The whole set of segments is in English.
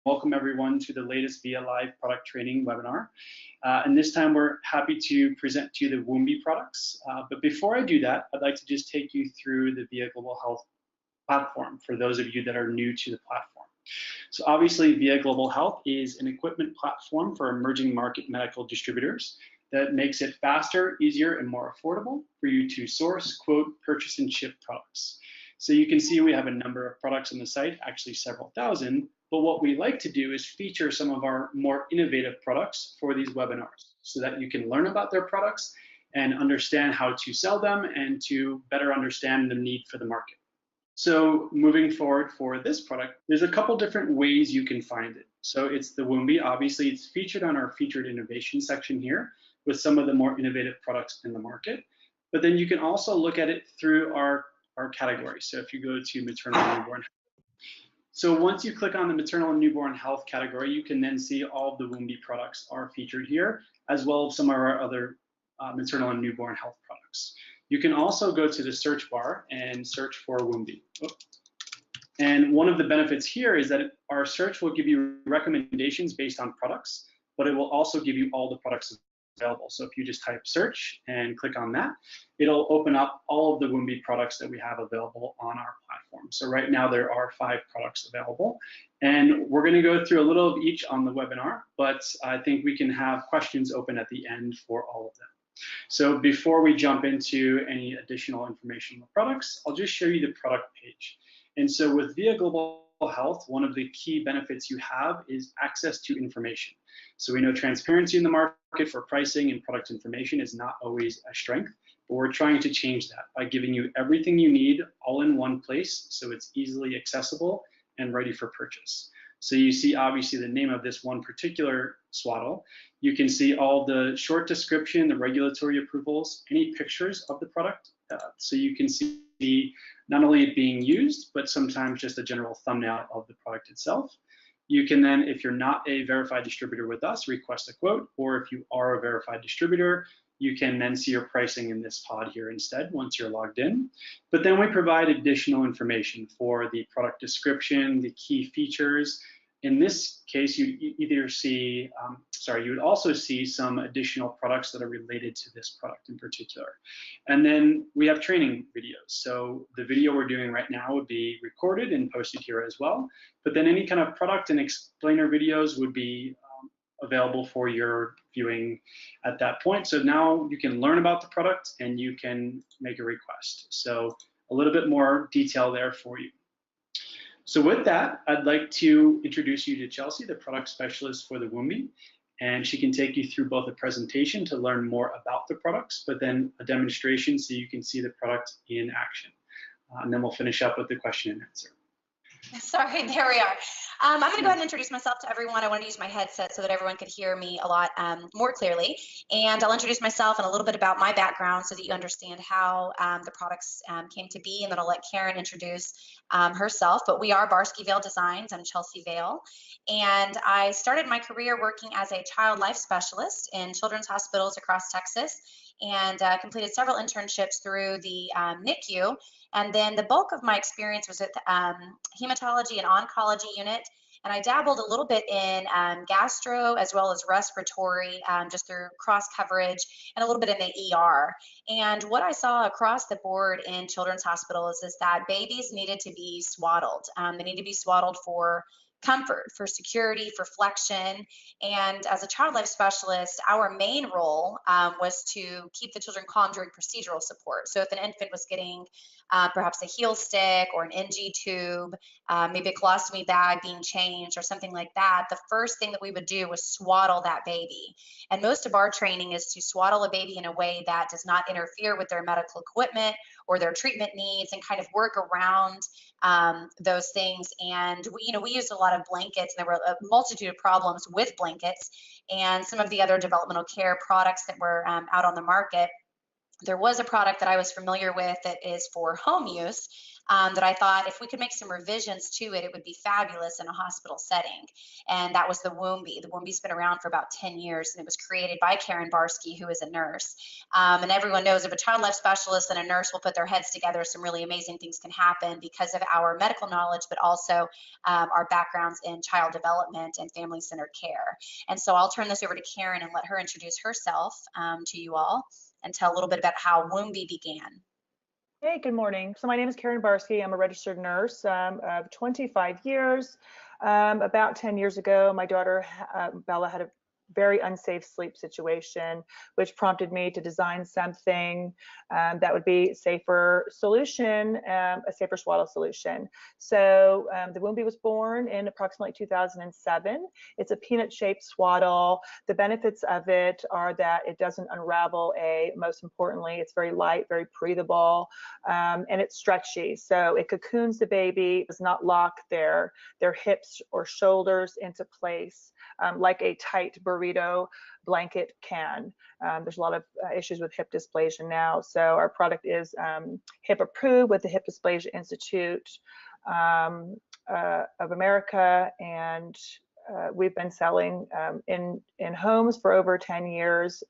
welcome everyone to the latest VIA Live product training webinar. And this time we're happy to present to you the Woombie products. But before I do that, I'd like to just take you through the VIA Global Health platform for those of you that are new to the platform. So obviously VIA Global Health is an equipment platform for emerging market medical distributors that makes it faster, easier, and more affordable for you to source, quote, purchase, and ship products. So you can see we have a number of products on the site, actually several thousand, but what we like to do is feature some of our more innovative products for these webinars so that you can learn about their products and understand how to sell them and to better understand the need for the market. So moving forward for this product, there's a couple different ways you can find it. So it's the Woombie, obviously it's featured on our featured innovation section here with some of the more innovative products in the market. But then you can also look at it through our category. So if you go to maternal and newborn health. So once you click on the maternal and newborn health category, you can then see all of the Woombie products are featured here, as well as some of our other maternal and newborn health products. You can also go to the search bar and search for Woombie. And one of the benefits here is that our search will give you recommendations based on products, but it will also give you all the products available. So if you just type search and click on that, it'll open up all of the Woombie products that we have available on our platform. So right now there are 5 products available, and we're going to go through a little of each on the webinar, but I think we can have questions open at the end for all of them. So before we jump into any additional information on the products, I'll just show you the product page. And so with VIA Global Health, one of the key benefits you have is access to information. So we know transparency in the market for pricing and product information is not always a strength, but we're trying to change that by giving you everything you need all in one place so it's easily accessible and ready for purchase. So you see obviously the name of this one particular swaddle. You can see all the short description, the regulatory approvals, any pictures of the product. So you can see not only it being used, but sometimes just a general thumbnail of the product itself. You can then, if you're not a verified distributor with us, request a quote, or if you are a verified distributor, you can then see your pricing in this pod here instead once you're logged in. But then we provide additional information for the product description, the key features. In this case, you either see, you would also see some additional products that are related to this product in particular. And then we have training videos. So the video we're doing right now would be recorded and posted here as well. But then any kind of product and explainer videos would be available for your viewing at that point. So now you can learn about the product and you can make a request. So a little bit more detail there for you. So with that, I'd like to introduce you to Chelsea, the product specialist for the Woombie, and she can take you through both a presentation to learn more about the products, but then a demonstration so you can see the product in action. And then we'll finish up with the question and answer. Sorry, there we are. I'm going to go ahead and introduce myself to everyone. I want to use my headset so that everyone could hear me a lot more clearly. And I'll introduce myself and a little bit about my background so that you understand how the products came to be. And then I'll let Karen introduce herself. But we are Barsky Vale Designs. I'm Chelsea Vale. And I started my career working as a child life specialist in children's hospitals across Texas and completed several internships through the NICU. And then the bulk of my experience was at the hematology and oncology unit. And I dabbled a little bit in gastro as well as respiratory, just through cross coverage, and a little bit in the ER. And what I saw across the board in children's hospitals is that babies needed to be swaddled. They need to be swaddled for comfort, for security, for flexion. And as a child life specialist, our main role was to keep the children calm during procedural support. So if an infant was getting perhaps a heel stick or an NG tube, maybe a colostomy bag being changed or something like that, the first thing that we would do was swaddle that baby. And most of our training is to swaddle a baby in a way that does not interfere with their medical equipment or their treatment needs and kind of work around those things. And we used a lot of blankets, and there were a multitude of problems with blankets and some of the other developmental care products that were out on the market. There was a product that I was familiar with that is for home use, that I thought if we could make some revisions to it, it would be fabulous in a hospital setting. And that was the Woombie. The Woombie's been around for about 10 years, and it was created by Karen Barsky, who is a nurse. And everyone knows if a child life specialist and a nurse will put their heads together, some really amazing things can happen because of our medical knowledge, but also our backgrounds in child development and family-centered care. And so I'll turn this over to Karen and let her introduce herself to you all and tell a little bit about how Woombie began. Hey, good morning. So my name is Karen Barsky. I'm a registered nurse of 25 years. About 10 years ago, my daughter, Bella, had a very unsafe sleep situation, which prompted me to design something that would be a safer solution, a safer swaddle solution. So the Woombie was born in approximately 2007. It's a peanut-shaped swaddle. The benefits of it are that it doesn't unravel. Most importantly, it's very light, very breathable, and it's stretchy. So it cocoons the baby, does not lock their hips or shoulders into place like a tight burrito blanket can. There's a lot of issues with hip dysplasia now. So our product is HIP approved with the Hip Dysplasia Institute of America, and we've been selling in homes for over 10 years,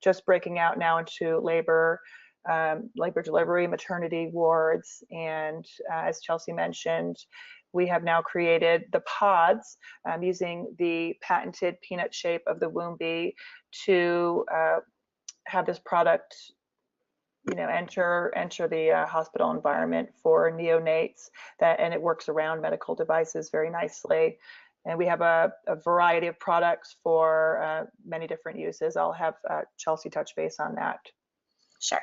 just breaking out now into labor delivery, maternity wards, and as Chelsea mentioned, we have now created the pods using the patented peanut shape of the Woombie to have this product, enter the hospital environment for neonates, and it works around medical devices very nicely. And we have a variety of products for many different uses. I'll have Chelsea touch base on that. Sure.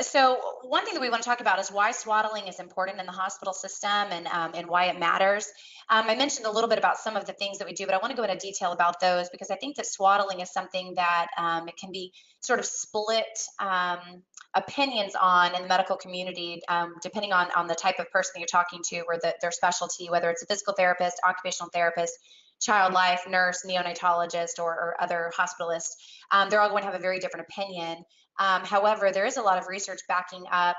So one thing that we want to talk about is why swaddling is important in the hospital system and why it matters. I mentioned a little bit about some of the things that we do, but I want to go into detail about those because I think that swaddling is something that it can be sort of split opinions on in the medical community, depending on the type of person that you're talking to or their specialty, whether it's a physical therapist, occupational therapist, child life nurse, neonatologist, or other hospitalist. They're all going to have a very different opinion. However, there is a lot of research backing up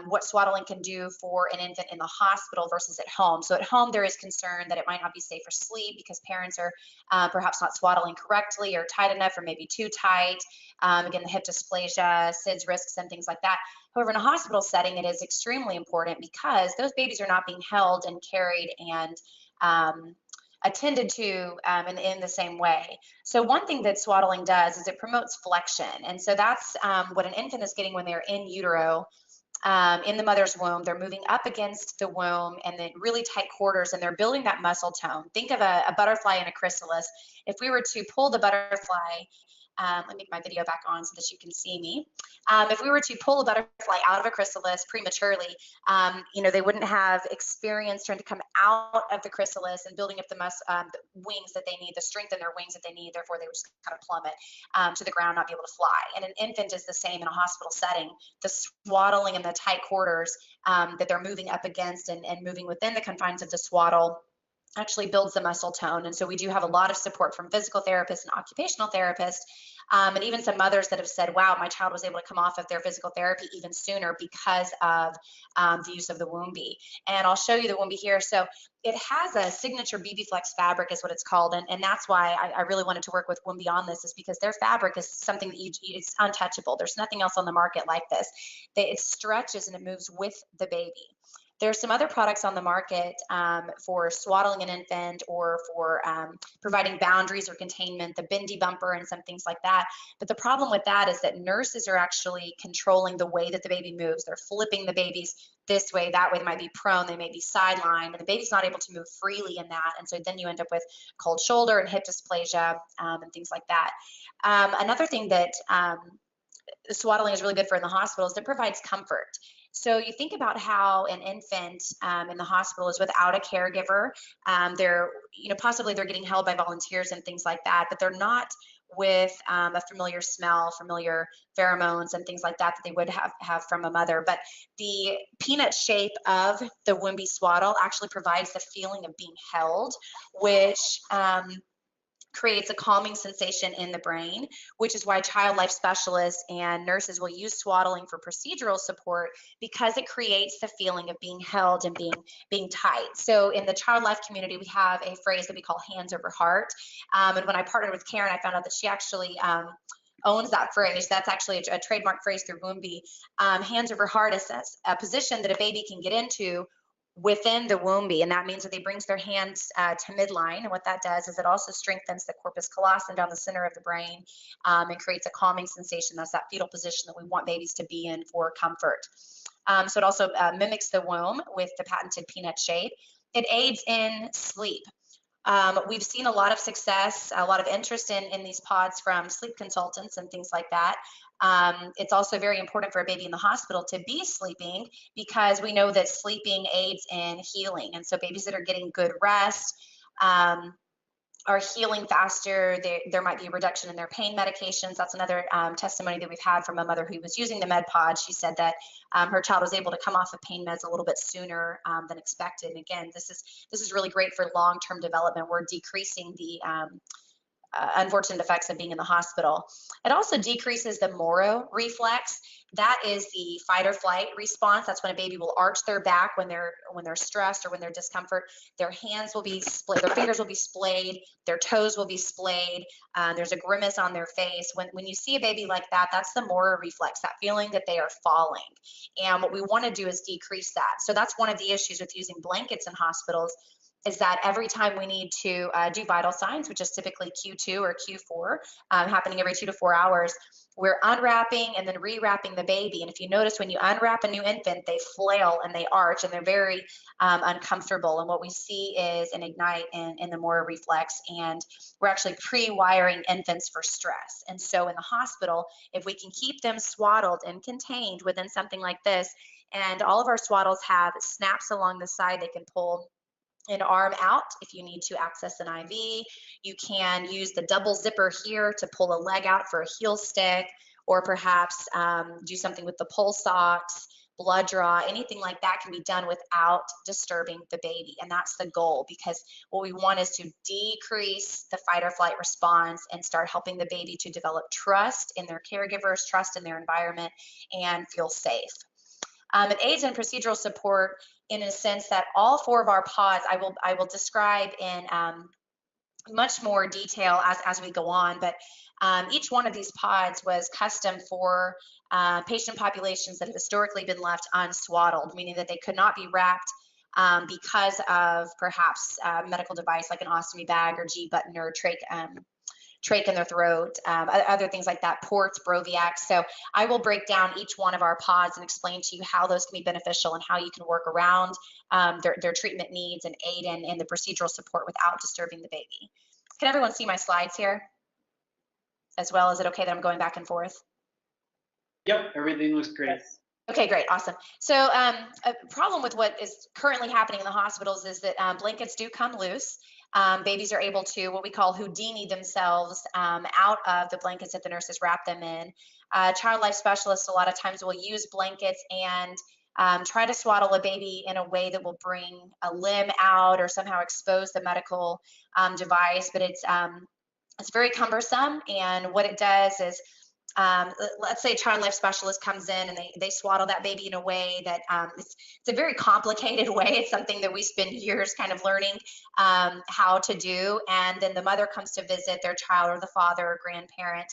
what swaddling can do for an infant in the hospital versus at home. So at home, there is concern that it might not be safe for sleep because parents are perhaps not swaddling correctly or tight enough or maybe too tight. Again, the hip dysplasia, SIDS risks, and things like that. However, in a hospital setting, it is extremely important because those babies are not being held and carried and attended to in the same way. So one thing that swaddling does is it promotes flexion. And so that's what an infant is getting when they're in utero, in the mother's womb. They're moving up against the womb and then really tight quarters, and they're building that muscle tone. Think of a butterfly in a chrysalis. If we were to pull the butterfly, let me get my video back on so that you can see me. If we were to pull a butterfly out of a chrysalis prematurely, they wouldn't have experience trying to come out of the chrysalis and building up the wings that they need, the strength in their wings that they need. Therefore, they would just kind of plummet to the ground, not be able to fly. And an infant is the same in a hospital setting. The swaddling and the tight quarters that they're moving up against and moving within the confines of the swaddle actually builds the muscle tone. And so we do have a lot of support from physical therapists and occupational therapists, and even some mothers that have said, wow, my child was able to come off of their physical therapy even sooner because of the use of the Woombie. And I'll show you the Woombie here. So it has a signature BB Flex fabric is what it's called. And that's why I really wanted to work with Woombie on this, is because their fabric is something that it's untouchable. There's nothing else on the market like this. It stretches and it moves with the baby. There's some other products on the market for swaddling an infant or for providing boundaries or containment, the bendy bumper and some things like that. But the problem with that is that nurses are actually controlling the way that the baby moves. They're flipping the babies this way, that way. They might be prone, they may be sidelined, and the baby's not able to move freely in that. And so then you end up with cold shoulder and hip dysplasia and things like that. Another thing that swaddling is really good for in the hospital is it provides comfort. So you think about how an infant in the hospital is without a caregiver. Possibly they're getting held by volunteers and things like that, but they're not with a familiar smell, familiar pheromones and things like that they would have from a mother. But the peanut shape of the Woombie swaddle actually provides the feeling of being held, which creates a calming sensation in the brain, which is why child life specialists and nurses will use swaddling for procedural support, because it creates the feeling of being held and being tight. So in the child life community, we have a phrase that we call hands over heart. And when I partnered with Karen, I found out that she actually owns that phrase. That's actually a trademark phrase through Woombie. Hands over heart is a position that a baby can get into within the Woombie, and that means that they brings their hands to midline, and what that does is it also strengthens the corpus callosum down the center of the brain, and creates a calming sensation. That's that fetal position that we want babies to be in for comfort. So it also mimics the womb with the patented peanut shape. It aids in sleep. We've seen a lot of success, a lot of interest in these pods from sleep consultants and things like that. It's also very important for a baby in the hospital to be sleeping, because we know that sleeping aids in healing. And so babies that are getting good rest are healing faster. There might be a reduction in their pain medications. That's another testimony that we've had from a mother who was using the med pod. She said that her child was able to come off of pain meds a little bit sooner than expected. And again, this is really great for long-term development. We're decreasing the unfortunate effects of being in the hospital. It also decreases the Moro reflex. That is the fight or flight response. That's when a baby will arch their back when they're stressed or when they're discomfort. Their hands will be splayed, their fingers will be splayed, their toes will be splayed. There's a grimace on their face. When you see a baby like that, that's the Moro reflex, that feeling that they are falling. And what we want to do is decrease that. So that's one of the issues with using blankets in hospitals, is that every time we need to do vital signs, which is typically Q2 or Q4, happening every 2 to 4 hours, we're unwrapping and then rewrapping the baby. And if you notice, when you unwrap a new infant, they flail and they arch and they're very uncomfortable. And what we see is an ignite in the Moro reflex, and we're actually pre-wiring infants for stress. And so in the hospital, if we can keep them swaddled and contained within something like this, and all of our swaddles have snaps along the side, they can pull an arm out if you need to access an IV. You can use the double zipper here to pull a leg out for a heel stick, or perhaps do something with the pull socks, blood draw, anything like that can be done without disturbing the baby. And that's the goal, because what we want is to decrease the fight or flight response and start helping the baby to develop trust in their caregivers, trust in their environment, and feel safe. It aids in procedural support in a sense that all 4 of our pods, I will describe in much more detail as we go on, but each one of these pods was custom for patient populations that have historically been left unswaddled, meaning that they could not be wrapped because of perhaps a medical device like an ostomy bag or G-button or trach in their throat, other things like that, ports, Broviacs. So I will break down each one of our pods and explain to you how those can be beneficial and how you can work around their treatment needs and aid in the procedural support without disturbing the baby. Can everyone see my slides here as well? Is it okay that I'm going back and forth? Yep, everything looks great. Okay, great, awesome. So a problem with what is currently happening in the hospitals is that blankets do come loose. Babies are able to, what we call Houdini themselves, out of the blankets that the nurses wrap them in. Child life specialists a lot of times will use blankets and try to swaddle a baby in a way that will bring a limb out or somehow expose the medical device, but it's very cumbersome. And what it does is, let's say a child life specialist comes in and they swaddle that baby in a way that it's a very complicated way. It's something that we spend years kind of learning how to do. And then the mother comes to visit their child, or the father or grandparent,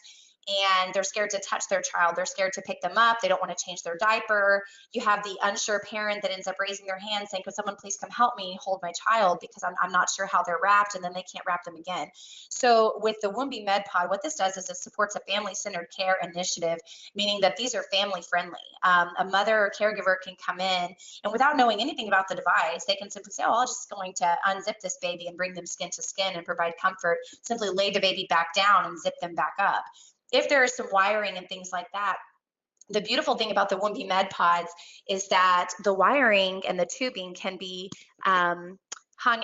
and they're scared to touch their child. They're scared to pick them up. They don't want to change their diaper. You have the unsure parent that ends up raising their hand saying, could someone please come help me hold my child, because I'm not sure how they're wrapped, and then they can't wrap them again. So with the Woombie Med Pod, what this does is it supports a family-centered care initiative, meaning that these are family-friendly. A mother or caregiver can come in, and without knowing anything about the device, they can simply say, oh, I'm just going to unzip this baby and bring them skin to skin and provide comfort, simply lay the baby back down and zip them back up. If there is some wiring and things like that, the beautiful thing about the Woombie Med Pods is that the wiring and the tubing can be hung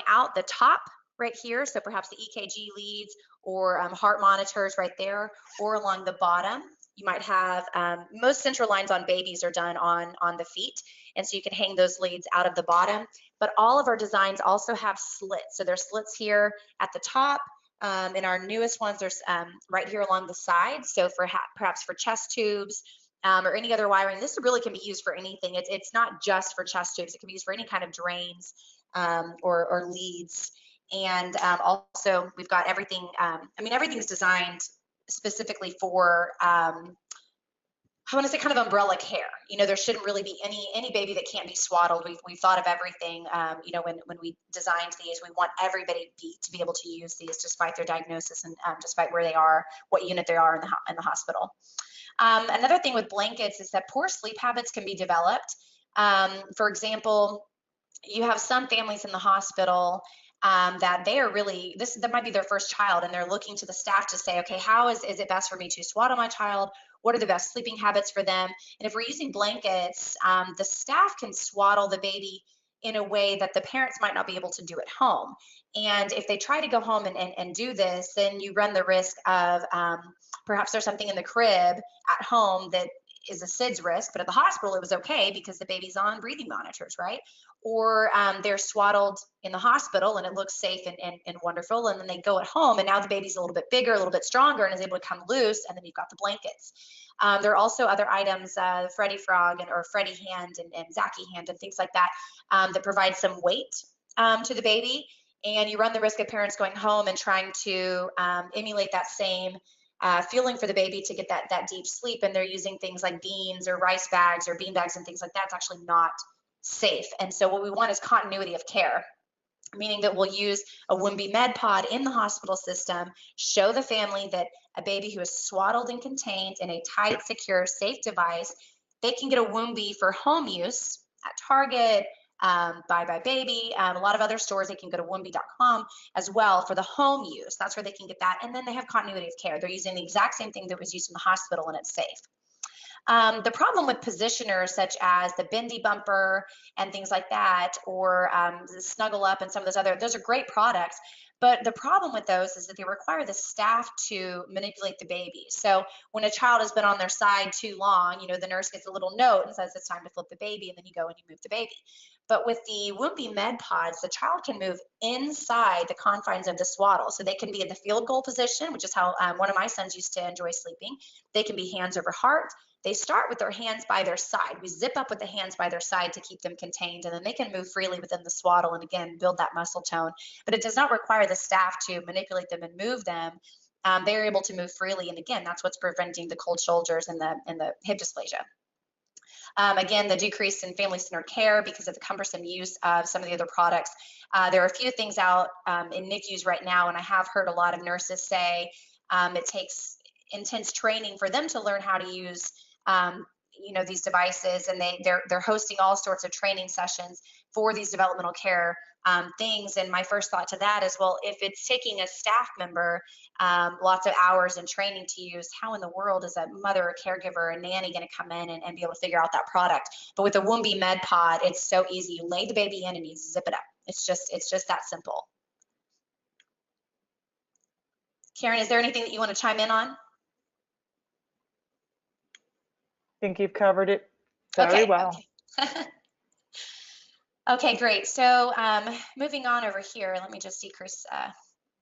out the top right here. So perhaps the EKG leads or heart monitors right there, or along the bottom. You might have, most central lines on babies are done on the feet. And so you can hang those leads out of the bottom. But all of our designs also have slits. So there's slits here at the top, In our newest ones, there's right here along the side. So for perhaps for chest tubes or any other wiring, this really can be used for anything. It's not just for chest tubes. It can be used for any kind of drains or leads. And also we've got everything. I mean, everything's designed specifically for I want to say kind of umbrella care. You know, there shouldn't really be any baby that can't be swaddled. We've thought of everything. You know, when we designed these, we want everybody to be able to use these despite their diagnosis and despite where they are, what unit they are in the hospital. Another thing with blankets is that poor sleep habits can be developed. For example, you have some families in the hospital that they are really, that might be their first child, and they're looking to the staff to say, okay, how is it best for me to swaddle my child? What are the best sleeping habits for them? And if we're using blankets, the staff can swaddle the baby in a way that the parents might not be able to do at home. And if they try to go home and do this, then you run the risk of perhaps there's something in the crib at home that is a SIDS risk, but at the hospital it was okay because the baby's on breathing monitors, right? Or they're swaddled in the hospital and it looks safe and wonderful, and then they go at home and now the baby's a little bit bigger, a little bit stronger, and is able to come loose, and then you've got the blankets. There are also other items, Freddy Frog or Freddy hand and Zacky hand and things like that that provide some weight to the baby, and you run the risk of parents going home and trying to emulate that same feeling for the baby to get that deep sleep, and they're using things like beans or rice bags or bean bags and things like that. It's actually not safe. And so what we want is continuity of care, meaning that we'll use a Woombie med pod in the hospital system, show the family that a baby who is swaddled and contained in a tight, secure, safe device, they can get a Woombie for home use at Target, Bye Bye Baby, a lot of other stores. They can go to Woombie.com as well for the home use. That's where they can get that. And then they have continuity of care. They're using the exact same thing that was used in the hospital, and it's safe. The problem with positioners such as the bendy bumper and things like that, or the Snuggle Up and some of those are great products. But the problem with those is that they require the staff to manipulate the baby. So when a child has been on their side too long, you know, the nurse gets a little note and says it's time to flip the baby, and then you go and you move the baby. But with the Woombie med pods, the child can move inside the confines of the swaddle. So they can be in the field goal position, which is how one of my sons used to enjoy sleeping. They can be hands over heart. They start with their hands by their side. We zip up with the hands by their side to keep them contained, and then they can move freely within the swaddle and again build that muscle tone. But it does not require the staff to manipulate them and move them. They're able to move freely, and again, that's what's preventing the cold shoulders and the hip dysplasia. Again, the decrease in family-centered care because of the cumbersome use of some of the other products. There are a few things out in NICUs right now, and I have heard a lot of nurses say it takes intense training for them to learn how to use you know, these devices, and they're hosting all sorts of training sessions for these developmental care things. And my first thought to that is, well, if it's taking a staff member lots of hours in training to use, how in the world is a mother or caregiver, a nanny, going to come in and be able to figure out that product? But with the Woombie med pod, it's so easy. You lay the baby in and you zip it up. It's just that simple. Karen, is there anything that you want to chime in on? I think you've covered it very well. Okay. Okay, great. So moving on over here, let me just decrease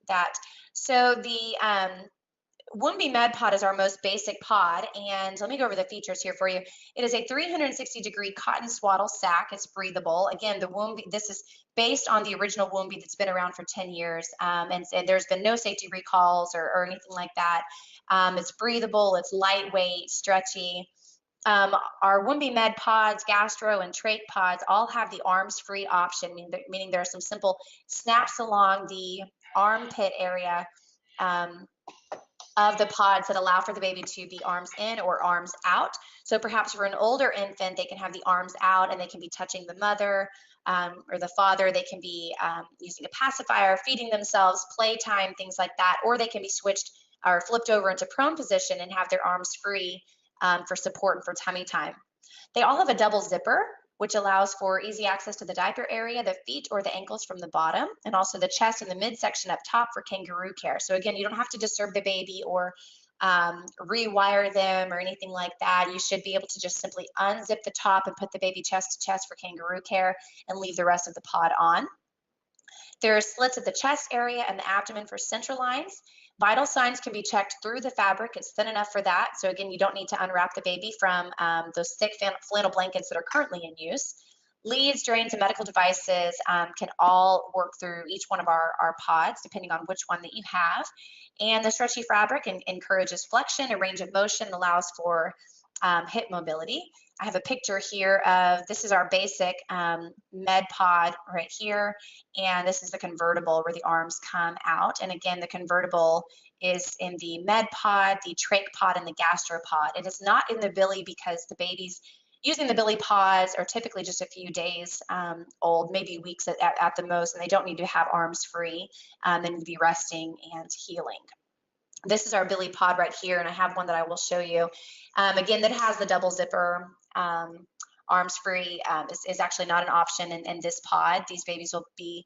that. So the Woombie med pod is our most basic pod, and let me go over the features here for you. It is a 360-degree cotton swaddle sack. It's breathable. Again, the Woombie, this is based on the original Woombie that's been around for 10 years, and there's been no safety recalls or anything like that. It's breathable, it's lightweight, stretchy. Our Woombie med pods, gastro and trach pods all have the arms free option, meaning there are some simple snaps along the armpit area of the pods that allow for the baby to be arms in or arms out. So perhaps for an older infant, they can have the arms out and they can be touching the mother or the father. They can be using a pacifier, feeding themselves, playtime, things like that, or they can be switched or flipped over into prone position and have their arms free for support and for tummy time. They all have a double zipper, which allows for easy access to the diaper area, the feet or the ankles from the bottom, and also the chest and the midsection up top for kangaroo care. So again, you don't have to disturb the baby or rewire them or anything like that. You should be able to just simply unzip the top and put the baby chest to chest for kangaroo care and leave the rest of the pod on. There are slits at the chest area and the abdomen for central lines. Vital signs can be checked through the fabric. It's thin enough for that. So again, you don't need to unwrap the baby from those thick flannel blankets that are currently in use. Leads, drains, and medical devices can all work through each one of our pods, depending on which one that you have. And the stretchy fabric encourages flexion, a range of motion, allows for hip mobility. I have a picture here of, this is our basic med pod right here, and this is the convertible where the arms come out. And again, the convertible is in the med pod, the trach pod, and the gastropod. It is not in the Billy because the babies using the Billy pods are typically just a few days old, maybe weeks at the most, and they don't need to have arms free. They need to be resting and healing. This is our Billy pod right here, and I have one that I will show you. Again, that has the double zipper, arms free, is actually not an option in this pod. These babies will be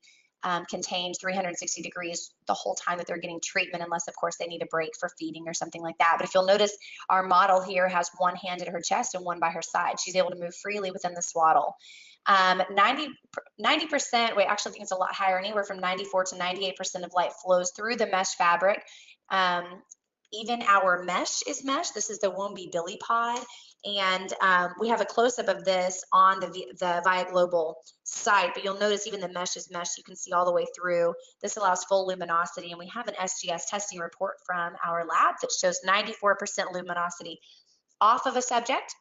contained 360 degrees the whole time that they're getting treatment, unless of course they need a break for feeding or something like that. But if you'll notice, our model here has one hand at her chest and one by her side. She's able to move freely within the swaddle. 90%, wait, actually I think it's a lot higher, anywhere from 94 to 98% of light flows through the mesh fabric. Even our mesh is mesh. This is the Woombie Billy pod, and we have a close-up of this on the Via Global site, but you'll notice even the mesh is mesh. You can see all the way through. This allows full luminosity, and we have an SGS testing report from our lab that shows 94% luminosity off of a subject,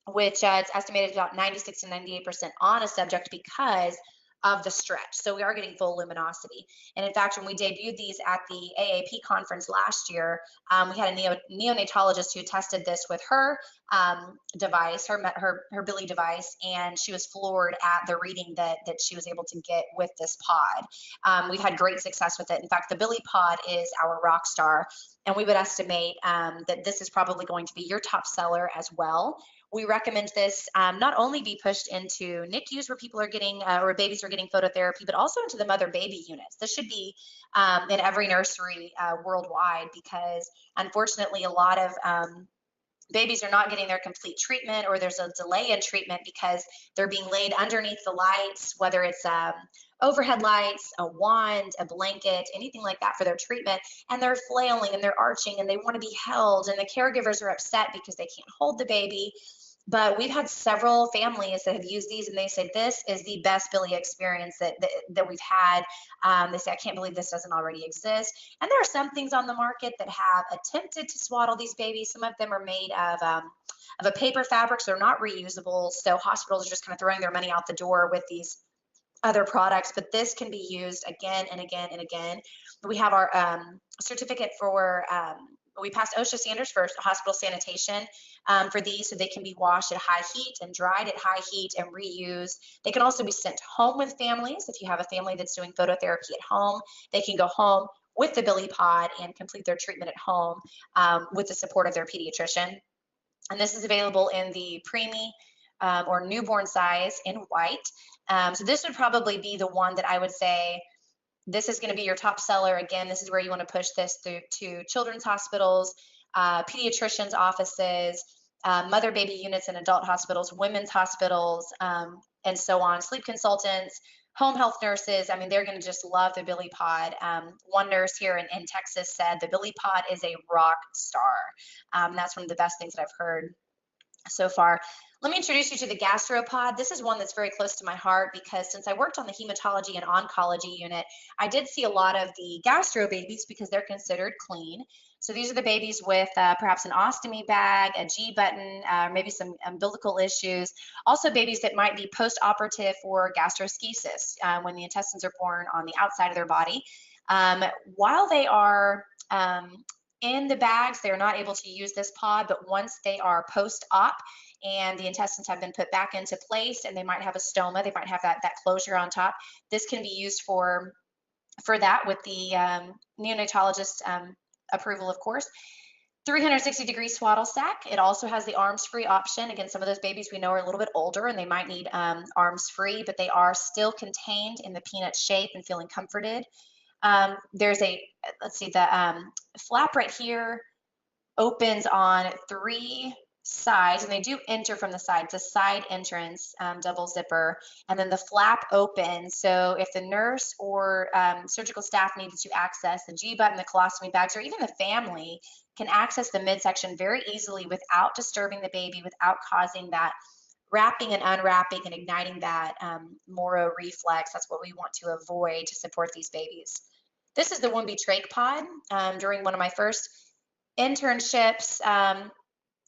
which it's estimated about 96 to 98% on a subject because of the stretch. So we are getting full luminosity. And in fact, when we debuted these at the AAP conference last year, we had a neonatologist who tested this with her device, her Billy device, and she was floored at the reading that she was able to get with this pod. We've had great success with it. In fact, the Billy pod is our rock star, and we would estimate that this is probably going to be your top seller as well. We recommend this not only be pushed into NICUs where people are getting, or babies are getting phototherapy, but also into the mother baby units. This should be in every nursery worldwide, because unfortunately a lot of babies are not getting their complete treatment, or there's a delay in treatment because they're being laid underneath the lights, whether it's overhead lights, a wand, a blanket, anything like that for their treatment, and they're flailing and they're arching and they want to be held, and the caregivers are upset because they can't hold the baby. But we've had several families that have used these, and they say this is the best Billy experience that we've had. They say, I can't believe this doesn't already exist. And there are some things on the market that have attempted to swaddle these babies. Some of them are made of a paper fabric, so they're not reusable. So hospitals are just kind of throwing their money out the door with these other products, but this can be used again and again and again. We have our certificate for, we passed OSHA standards for hospital sanitation for these, so they can be washed at high heat and dried at high heat and reused. They can also be sent home with families. If you have a family that's doing phototherapy at home, they can go home with the Billy pod and complete their treatment at home with the support of their pediatrician. And this is available in the preemie or newborn size in white. So this would probably be the one that I would say, this is going to be your top seller. Again, this is where you want to push this through to children's hospitals, pediatricians' offices, mother baby units in adult hospitals, women's hospitals, and so on, sleep consultants, home health nurses. I mean, they're going to just love the Billy pod. One nurse here in Texas said the Billy pod is a rock star. That's one of the best things that I've heard so far. Let me introduce you to the gastropod. This is one that's very close to my heart, because since I worked on the hematology and oncology unit, I did see a lot of the gastro babies because they're considered clean. So these are the babies with perhaps an ostomy bag, a G button, maybe some umbilical issues. Also babies that might be post-operative for gastroschisis, when the intestines are born on the outside of their body. While they are in the bags, they're not able to use this pod, but once they are post-op and the intestines have been put back into place and they might have a stoma, they might have that closure on top, this can be used for that with the neonatologist approval, of course. 360-degree swaddle sack. It also has the arms-free option. Again, some of those babies we know are a little bit older and they might need arms-free, but they are still contained in the peanut shape and feeling comforted. There's a, let's see, the flap right here opens on 3 sides, and they do enter from the side. It's a side entrance, double zipper, and then the flap opens. So if the nurse or surgical staff needed to access the G-button, the colostomy bags, or even the family can access the midsection very easily without disturbing the baby, without causing that wrapping and unwrapping and igniting that Moro reflex. That's what we want to avoid to support these babies. This is the Woombie trach pod. During one of my first internships,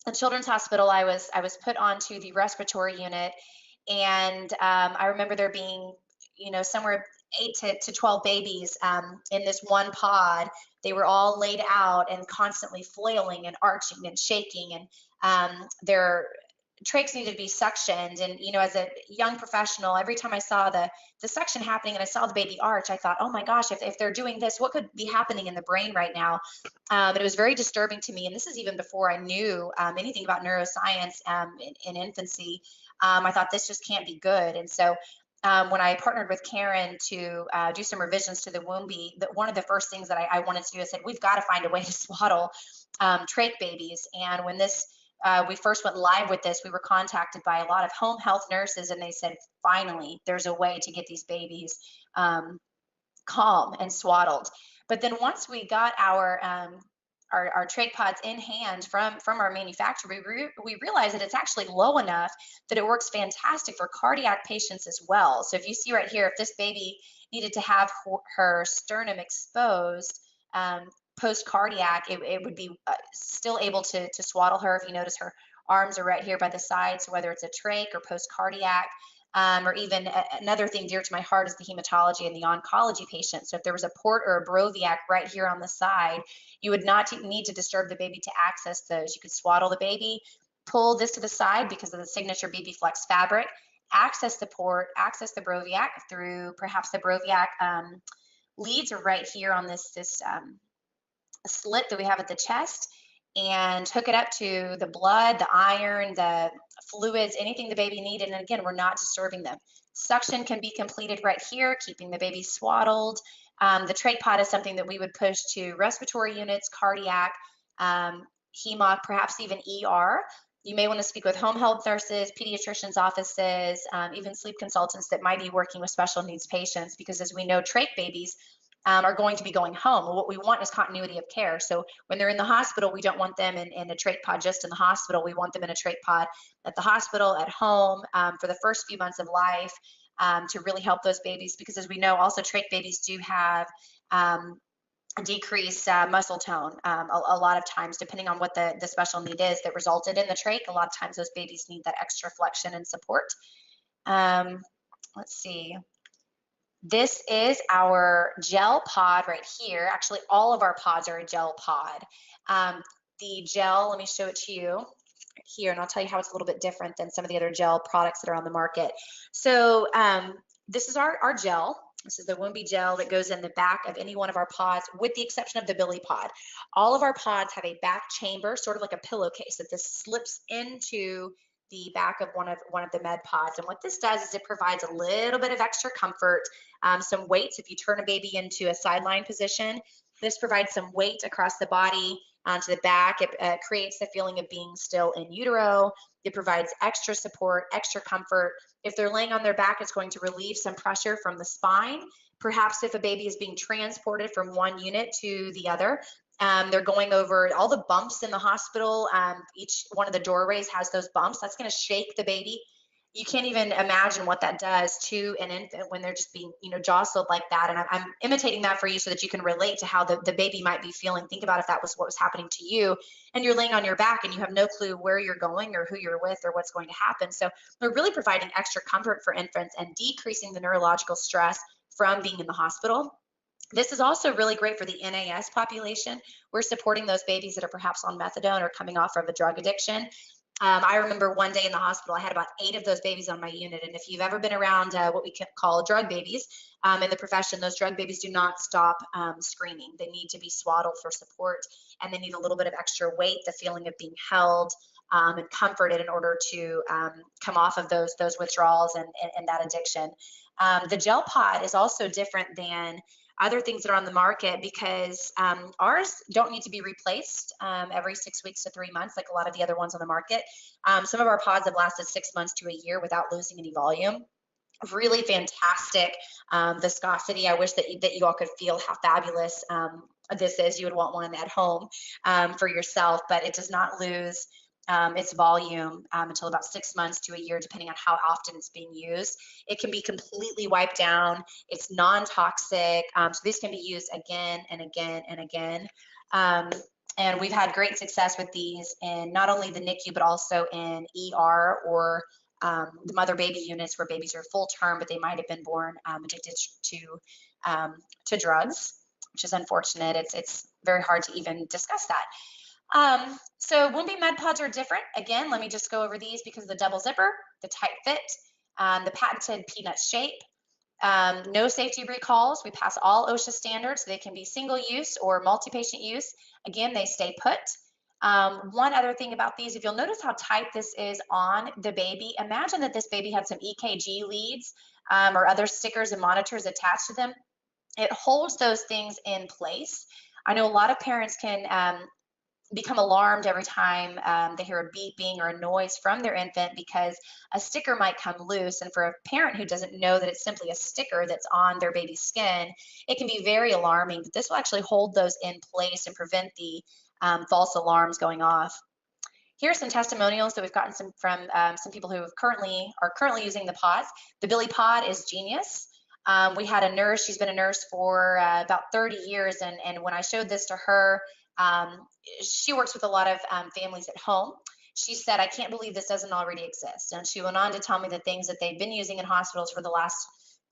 at Children's Hospital, I was put onto the respiratory unit, and I remember there being, somewhere 8 to 12 babies in this one pod. They were all laid out and constantly flailing and arching and shaking, and their trachs needed to be suctioned. And as a young professional, every time I saw the suction happening and I saw the baby arch, I thought, oh my gosh, if they're doing this, what could be happening in the brain right now? But it was very disturbing to me. And this is even before I knew anything about neuroscience in infancy. I thought this just can't be good. And so when I partnered with Karen to do some revisions to the Woombie, one of the first things that I wanted to do, I said, we've got to find a way to swaddle trach babies. And when we first went live with this, we were contacted by a lot of home health nurses, and they said, finally, there's a way to get these babies calm and swaddled. But then once we got our trach pods in hand from our manufacturer, we realized that it's actually low enough that it works fantastic for cardiac patients as well. So if you see right here, if this baby needed to have her sternum exposed, post-cardiac, it would be still able to swaddle her. If you notice, her arms are right here by the side, so whether it's a trach or post-cardiac, or even another thing dear to my heart is the hematology and the oncology patient. So if there was a port or a Broviac right here on the side, you would not need to disturb the baby to access those. You could swaddle the baby, pull this to the side because of the signature BB Flex fabric, access the port, access the Broviac through perhaps the Broviac leads are right here on this slit that we have at the chest, and hook it up to the blood, the iron, the fluids, anything the baby needed. And again, we're not disturbing them. Suction can be completed right here, keeping the baby swaddled. The trach pod is something that we would push to respiratory units, cardiac, HEMOC, perhaps even ER. You may want to speak with home health nurses, pediatricians' offices, even sleep consultants that might be working with special needs patients, because as we know, trach babies are going to be going home. What we want is continuity of care. So when they're in the hospital, we don't want them in a trach pod just in the hospital. We want them in a trach pod at the hospital, at home, for the first few months of life, to really help those babies. Because as we know, also trach babies do have decreased muscle tone a lot of times, depending on what the special need is that resulted in the trach. A lot of times those babies need that extra flexion and support. Let's see. This is our gel pod right here. Actually, all of our pods are a gel pod. The gel, let me show it to you here, and I'll tell you how it's a little bit different than some of the other gel products that are on the market. So this is our gel. This is the Woombie gel that goes in the back of any one of our pods, with the exception of the Billy pod. All of our pods have a back chamber, sort of like a pillowcase, that this slips into the back of one of the med pods. And what this does is it provides a little bit of extra comfort, some weights. If you turn a baby into a sideline position, this provides some weight across the body onto the back. It creates the feeling of being still in utero. It provides extra support, extra comfort. If they're laying on their back, it's going to relieve some pressure from the spine. Perhaps if a baby is being transported from one unit to the other, they're going over all the bumps in the hospital. Each one of the doorways has those bumps. That's going to shake the baby. You can't even imagine what that does to an infant when they're just being, jostled like that. And I'm imitating that for you so that you can relate to how the baby might be feeling. Think about if that was what was happening to you, and you're laying on your back and you have no clue where you're going or who you're with or what's going to happen. So we're really providing extra comfort for infants and decreasing the neurological stress from being in the hospital. This is also really great for the NAS population. We're supporting those babies that are perhaps on methadone or coming off of a drug addiction. I remember one day in the hospital, I had about 8 of those babies on my unit. And if you've ever been around what we call drug babies in the profession, those drug babies do not stop screaming. They need to be swaddled for support, and they need a little bit of extra weight, the feeling of being held and comforted in order to come off of those withdrawals and that addiction. The gel pod is also different than other things that are on the market, because ours don't need to be replaced every 6 weeks to 3 months like a lot of the other ones on the market. Some of our pods have lasted 6 months to a year without losing any volume. Really fantastic viscosity. I wish that you all could feel how fabulous this is. You would want one at home for yourself, but it does not lose its volume until about 6 months to a year, depending on how often it's being used. It can be completely wiped down. It's non-toxic. So these can be used again and again and again. And we've had great success with these in not only the NICU, but also in ER or the mother-baby units where babies are full term, but they might have been born addicted to drugs, which is unfortunate. It's very hard to even discuss that. So Woombie Med Pods are different. Again, let me just go over these because of the double zipper, the tight fit, the patented peanut shape, no safety recalls. We pass all OSHA standards. They can be single use or multi-patient use. Again, they stay put. One other thing about these, if you'll notice how tight this is on the baby, imagine that this baby had some EKG leads or other stickers and monitors attached to them. It holds those things in place. I know a lot of parents can become alarmed every time they hear a beeping or a noise from their infant because a sticker might come loose. And for a parent who doesn't know that it's simply a sticker that's on their baby's skin, it can be very alarming. But this will actually hold those in place and prevent the false alarms going off. Here's some testimonials that we've gotten from some people who are currently using the pods. The Billy Pod is genius. We had a nurse, she's been a nurse for about 30 years, and when I showed this to her, she works with a lot of families at home. She said, I can't believe this doesn't already exist. And she went on to tell me the things that they've been using in hospitals for the last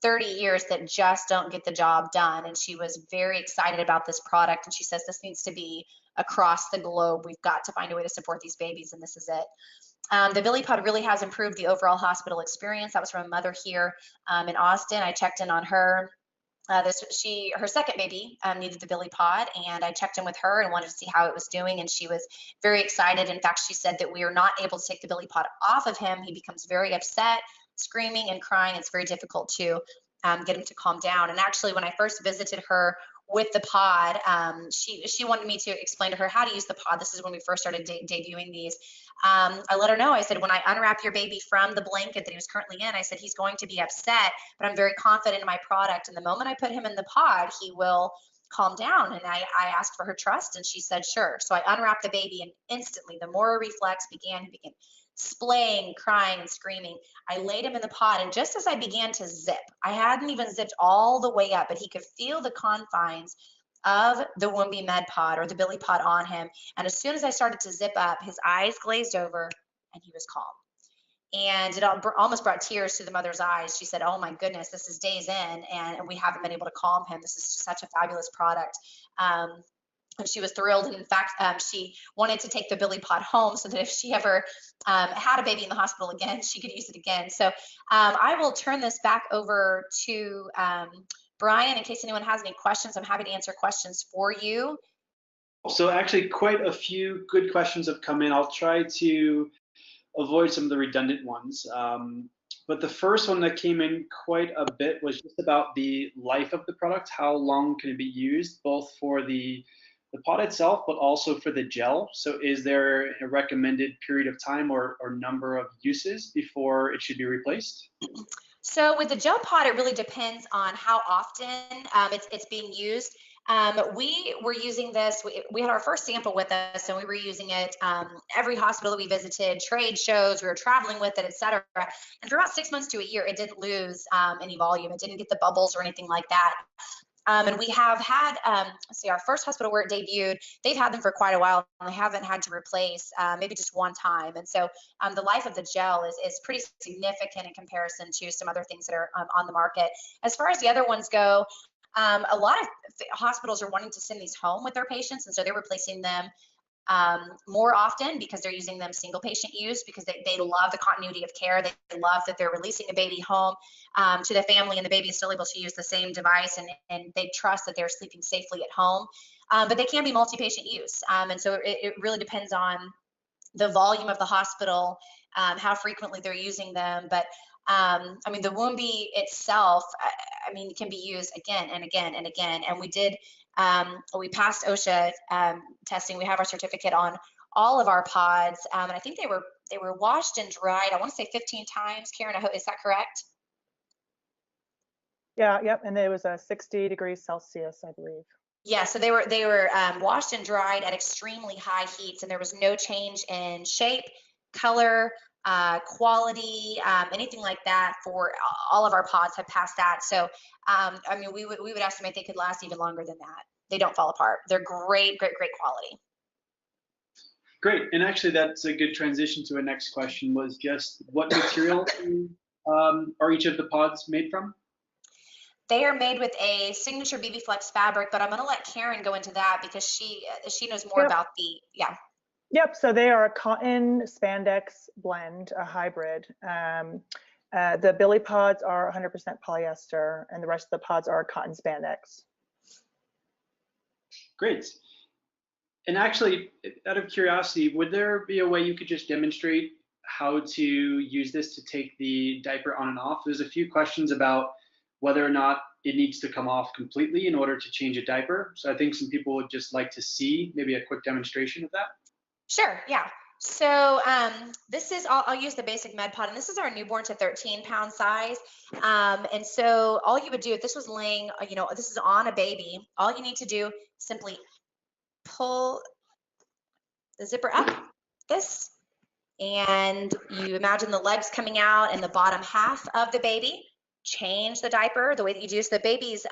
30 years that just don't get the job done. And she was very excited about this product. And she says, this needs to be across the globe. We've got to find a way to support these babies, and this is it. The Billy Pod really has improved the overall hospital experience. That was from a mother here in Austin. I checked in on her. Her second baby needed the Billy Pod, and I checked in with her and wanted to see how it was doing, and she was very excited. In fact, she said that we are not able to take the Billy Pod off of him. He becomes very upset, screaming and crying. It's very difficult to get him to calm down. And actually, when I first visited her with the pod, she wanted me to explain to her how to use the pod. This is when we first started debuting these. I let her know, I said, when I unwrap your baby from the blanket that he was currently in, I said, he's going to be upset, but I'm very confident in my product. And the moment I put him in the pod, he will calm down. And I asked for her trust, and she said, sure. So I unwrapped the baby, and instantly the Mora reflex began. He began splaying, crying, and screaming. I laid him in the pod, and just as I began to zip, I hadn't even zipped all the way up, but he could feel the confines of the Woombie Med Pod or the Billy Pod on him. And as soon as I started to zip up, his eyes glazed over and he was calm. And it almost brought tears to the mother's eyes. She said, oh my goodness, this is days in and we haven't been able to calm him. This is such a fabulous product. And she was thrilled. And in fact, she wanted to take the Billy Pod home so that if she ever had a baby in the hospital again, she could use it again. So I will turn this back over to Brian, in case anyone has any questions. I'm happy to answer questions for you. So actually quite a few good questions have come in. I'll try to avoid some of the redundant ones. But the first one that came in quite a bit was just about the life of the product. How long can it be used, both for the pod itself, but also for the gel? So is there a recommended period of time or number of uses before it should be replaced? So with the gel pod, it really depends on how often it's being used. We were using this, we had our first sample with us, and we were using it every hospital that we visited, trade shows, we were traveling with it, etc. And for about 6 months to a year, it didn't lose any volume. It didn't get the bubbles or anything like that. And we have had, let's see, our first hospital where it debuted, they've had them for quite a while, and they haven't had to replace maybe just one time. And so the life of the gel is pretty significant in comparison to some other things that are on the market. As far as the other ones go, a lot of hospitals are wanting to send these home with their patients, and so they're replacing them more often because they're using them single patient use, because they love the continuity of care. They love that they're releasing a baby home to the family, and the baby is still able to use the same device, and they trust that they're sleeping safely at home. But they can be multi-patient use. And so it really depends on the volume of the hospital, how frequently they're using them. But I mean, the Woombie itself, I mean, can be used again and again and again. And we passed OSHA testing. We have our certificate on all of our pods, and I think they were washed and dried. I want to say 15 times. Karen, is that correct? Yeah, yep, and it was 60 degrees Celsius, I believe. Yeah, so they were washed and dried at extremely high heats, and there was no change in shape, color, quality, anything like that. For all of our pods have passed that. So, I mean, we would estimate they could last even longer than that. They don't fall apart. They're great, great, great quality. Great, and actually that's a good transition to a next question. Was just what material are each of the pods made from? They are made with a signature BB Flex fabric, but I'm going to let Karen go into that because she knows more about the, yeah. Yep, so they are a cotton spandex blend, a hybrid. The Billy pods are 100% polyester, and the rest of the pods are cotton spandex. Great. And actually, out of curiosity, would there be a way you could just demonstrate how to use this to take the diaper on and off? There's a few questions about whether or not it needs to come off completely in order to change a diaper. So I think some people would just like to see maybe a quick demonstration of that. Sure, yeah. So this is, I'll use the basic med pod, and this is our newborn to 13-pound size. And so all you would do if this was laying, this is on a baby, all you need to do simply pull the zipper up, this, and you imagine the legs coming out and the bottom half of the baby. Change the diaper the way that you do. So the baby's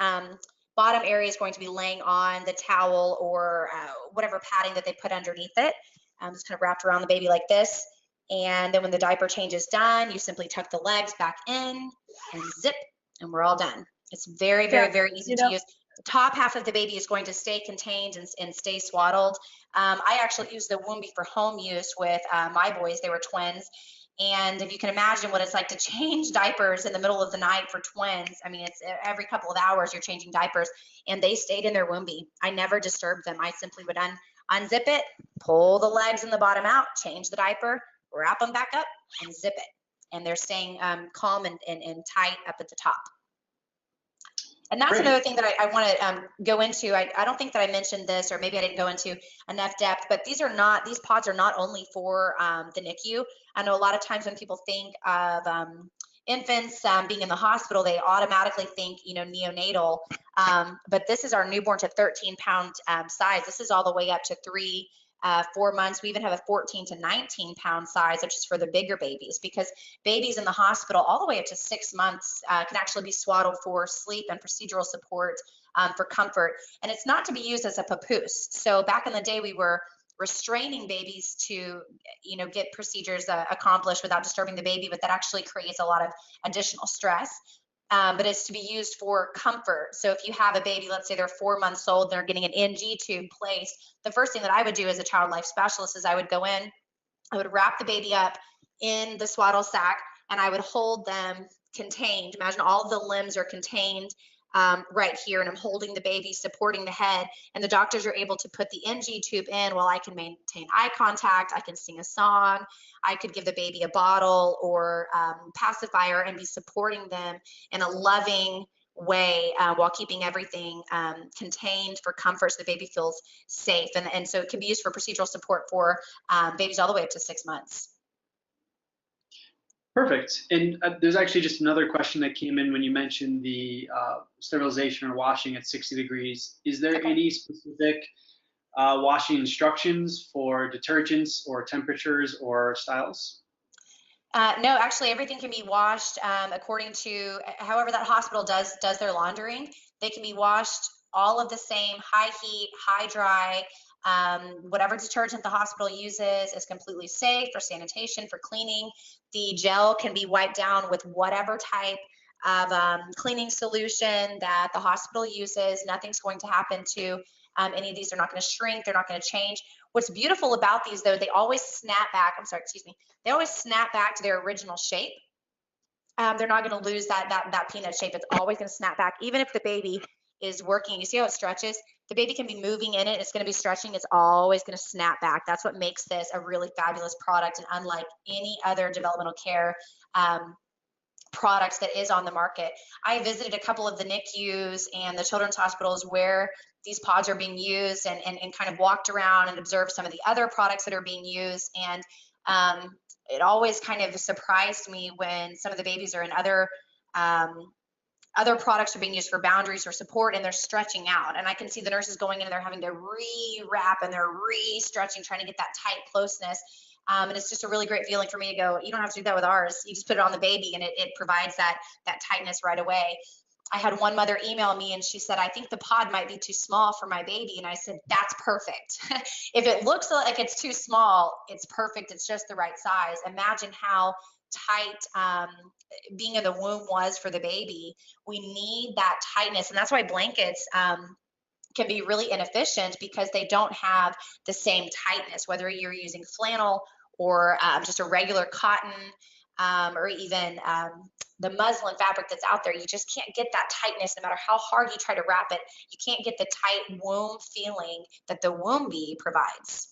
bottom area is going to be laying on the towel or whatever padding that they put underneath it. Just kind of wrapped around the baby like this. And then when the diaper change is done, you simply tuck the legs back in and zip, and we're all done. It's very, very, very easy to use. The top half of the baby is going to stay contained and stay swaddled. I actually use the Woombie for home use with my boys. They were twins. And if you can imagine what it's like to change diapers in the middle of the night for twins, I mean, it's every couple of hours you're changing diapers, and they stayed in their Woombie. I never disturbed them. I simply would unzip it, pull the legs and the bottom out, change the diaper, wrap them back up, and zip it. And they're staying calm and tight up at the top. And that's another thing that I want to go into. I don't think that I mentioned this, or maybe I didn't go into enough depth, but these pods are not only for the NICU. I know a lot of times when people think of infants being in the hospital, they automatically think, neonatal. But this is our newborn to 13-pound size. This is all the way up to 4 months. We even have a 14 to 19-pound size, which is for the bigger babies, because babies in the hospital all the way up to 6 months can actually be swaddled for sleep and procedural support for comfort. And it's not to be used as a papoose. So back in the day, we were restraining babies to, get procedures accomplished without disturbing the baby, but that actually creates a lot of additional stress. But it's to be used for comfort. So if you have a baby, let's say they're 4 months old, they're getting an NG tube placed, the first thing that I would do as a child life specialist is I would go in, I would wrap the baby up in the swaddle sack, and I would hold them contained. Imagine all the limbs are contained right here, and I'm holding the baby, supporting the head, and the doctors are able to put the NG tube in while I can maintain eye contact. I can sing a song. I could give the baby a bottle or pacifier and be supporting them in a loving way while keeping everything contained for comfort so the baby feels safe. And so it can be used for procedural support for babies all the way up to 6 months. Perfect. And there's actually just another question that came in when you mentioned the sterilization or washing at 60 degrees. Is there any specific washing instructions for detergents or temperatures or styles? No, actually everything can be washed according to however that hospital does their laundering. They can be washed all of the same, high heat, high dry. Whatever detergent the hospital uses is completely safe for sanitation, for cleaning. The gel can be wiped down with whatever type of cleaning solution that the hospital uses. Nothing's going to happen to any of these. They're not going to shrink. They're not going to change. What's beautiful about these, though, they always snap back. They always snap back to their original shape. They're not going to lose that peanut shape. It's always going to snap back, even if the baby is working. You see how it stretches? The baby can be moving in it. It's going to be stretching. It's always going to snap back. That's what makes this a really fabulous product, and unlike any other developmental care products that is on the market. I visited a couple of the NICUs and the children's hospitals where these pods are being used, and kind of walked around and observed some of the other products that are being used. And it always kind of surprised me when some of the babies are in other products are being used for boundaries or support, and they're stretching out. And I can see the nurses going in and they're having to re-wrap and they're re-stretching, trying to get that tight closeness. And it's just a really great feeling for me to go, you don't have to do that with ours. You just put it on the baby and it provides that tightness right away. I had one mother email me and she said, I think the pod might be too small for my baby. And I said, that's perfect. If it looks like it's too small, it's perfect. It's just the right size. Imagine how tight being in the womb was for the baby. We need that tightness. And that's why blankets can be really inefficient, because they don't have the same tightness, whether you're using flannel or just a regular cotton, or even the muslin fabric that's out there. You just can't get that tightness no matter how hard you try to wrap it. You can't get the tight womb feeling that the Woombie provides.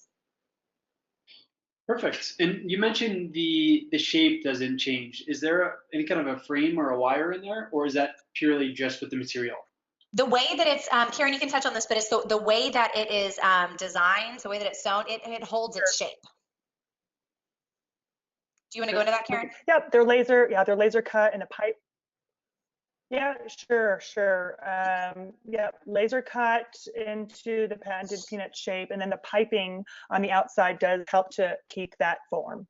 Perfect. And you mentioned the shape doesn't change. Is there any kind of a frame or a wire in there, or is that purely just with the material? The way that it's, Karen, you can touch on this, but it's the way that it is designed, the way that it's sewn, it holds its shape. Do you want to go into that, Karen? Yep, they're laser cut in a pipe. Yeah, sure. Yeah, laser cut into the patented peanut shape, and then the piping on the outside does help to keep that form.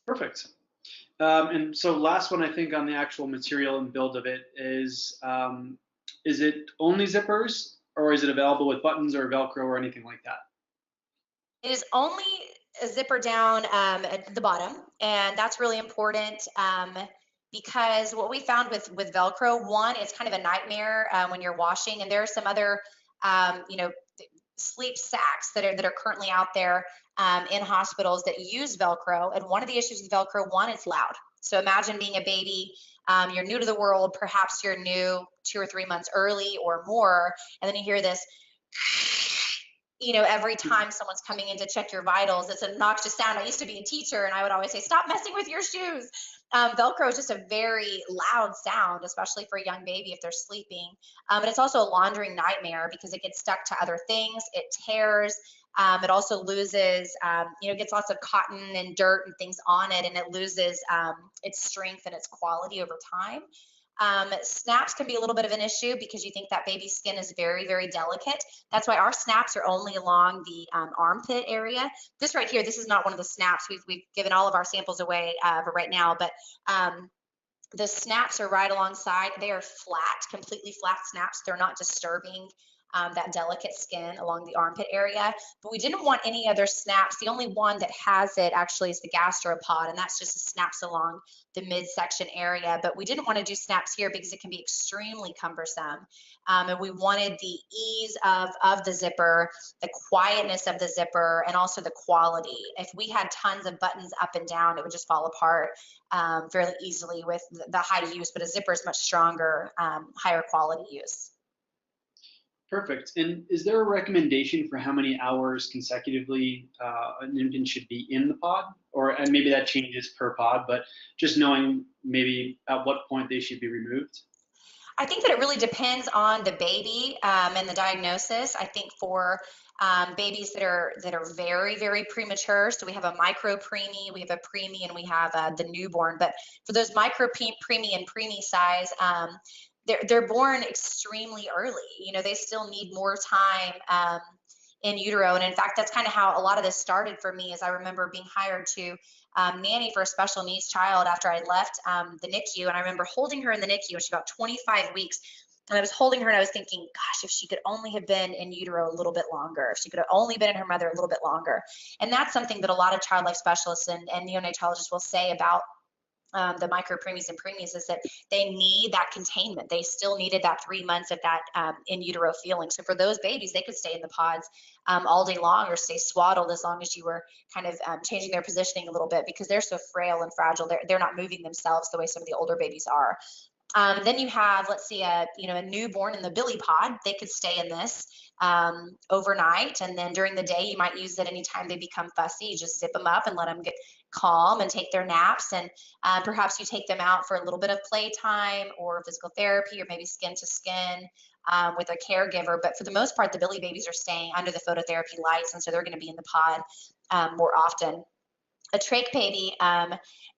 Perfect. And so last one, I think, on the actual material and build of it is it only zippers, or is it available with buttons or Velcro or anything like that? It is only a zipper down at the bottom, and that's really important. Because what we found with Velcro, one, it's kind of a nightmare when you're washing, and there are some other, sleep sacks that are currently out there in hospitals that use Velcro. And one of the issues with Velcro, one, it's loud. So imagine being a baby, you're new to the world, perhaps you're new 2 or 3 months early or more, and then you hear this, every time someone's coming in to check your vitals. It's an obnoxious sound. I used to be a teacher, and I would always say, stop messing with your shoes. Velcro is just a very loud sound, especially for a young baby if they're sleeping. But it's also a laundering nightmare because it gets stuck to other things. It tears. It also loses, gets lots of cotton and dirt and things on it, and it loses its strength and its quality over time. Snaps can be a little bit of an issue because you think that baby's skin is very, very delicate. That's why our snaps are only along the armpit area. This right here, this is not one of the snaps. We've given all of our samples away for right now, but the snaps are right alongside. They are flat, completely flat snaps. They're not disturbing that delicate skin along the armpit area, but we didn't want any other snaps. The only one that has it actually is the gastropod, and that's just snaps along the midsection area, but we didn't want to do snaps here because it can be extremely cumbersome. And we wanted the ease of the zipper, the quietness of the zipper, and also the quality. If we had tons of buttons up and down, it would just fall apart fairly easily with the high use, but a zipper is much stronger, higher quality use. Perfect. And is there a recommendation for how many hours consecutively an infant should be in the pod? And maybe that changes per pod, but just knowing maybe at what point they should be removed? I think that it really depends on the baby and the diagnosis. I think for babies that are very, very premature, so we have a micro preemie, we have a preemie, and we have the newborn. But for those micro preemie and preemie size, they're born extremely early. They still need more time in utero. And in fact, that's kind of how a lot of this started for me. Is I remember being hired to nanny for a special needs child after I left the NICU. And I remember holding her in the NICU, and she's about 25 weeks. And I was holding her and I was thinking, gosh, if she could only have been in utero a little bit longer, if she could have only been in her mother a little bit longer. And that's something that a lot of child life specialists and neonatologists will say about the micro preemies and preemies, is that they need that containment. They still needed that 3 months of that in utero feeling. So for those babies, they could stay in the pods all day long, or stay swaddled as long as you were kind of changing their positioning a little bit, because they're so frail and fragile. They're not moving themselves the way some of the older babies are. Then you have, let's see, a newborn in the Billy pod. They could stay in this overnight, and then during the day you might use it anytime they become fussy. You just zip them up and let them get calm and take their naps, and perhaps you take them out for a little bit of playtime or physical therapy or maybe skin to skin with a caregiver. But for the most part, the Billy babies are staying under the phototherapy lights, and so they're going to be in the pod more often. A trach baby